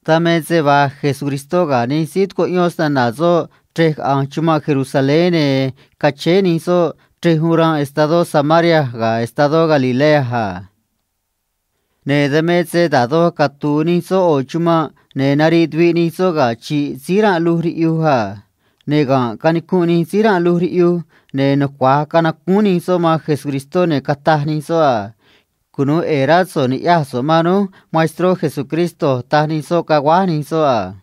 Tame se va Jesucristo ga ni sit ko yos na nazo trek ang chuma Jerusalén caché ni so trehuran estado Samaria ga estado Galilea ha. Ne deme se dado katu ni so o chuma ne nari dwi ni so ga chi sira luhri yu ha. Ne ga kaniku ni sira luhri yu ne no kwa kanaku ni so ma Jesucristo ne katah ni so a. Kuno era so ni ya so mano maestro Jesucristo ta ni so kawa ni so a.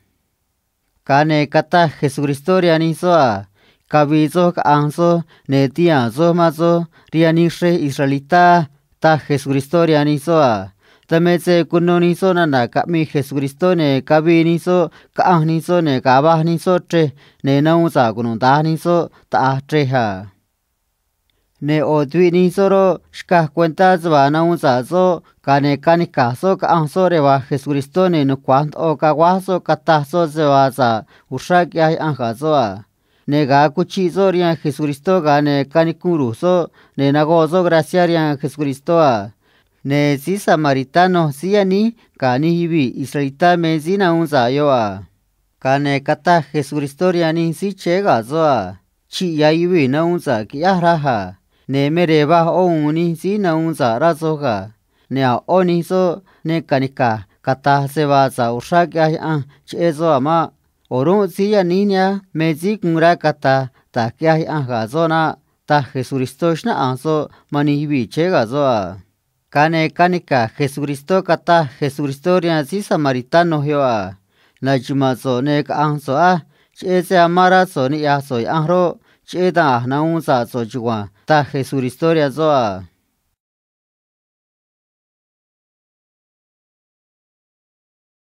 Kane kata Jesucristo ria ni so a. Kabi so ka ang so ne tia so ma so ria ni she Israelita ta Jesucristo ria ni so a. Tame se kuno ni so na na kami Jesucristo ne kabi ni so ka ang ni so ne kaba ni so tre ne na sa kuno ta ni so ta tre ha. Ne o tui ni soro shka cuenta zwa na un sa so kane kani kaso ka ang so rewa Jesucristo ne no kwant o ka waso kata so zwa sa ushak ya anga so a. Ne ga kuchi so ria Jesucristo ga ne kani kuru so ne nago so gracia ria Jesucristo a. Ne si samaritano si ani kani hibi Israelita me si na un sa yo a. Kane kata Jesucristo ria ni si che ga so a. Chi ya hibi na un sa ki ya raha. Ne mere ba o ni si na un sa ra so ga ne a o ni so ne kanika kata se ba sa usha kya an che so ama oru si ya ni nya me ji kungra kata ta kya an ga so na ta Jesucristo shna an so mani bi che ga so a kane kanika Jesucristo kata Jesucristo ria si samaritano yo a na chuma so ne ka an so a che se amara so ni ya so an ro che da na un sa so chwa ta Jesucristo ria so a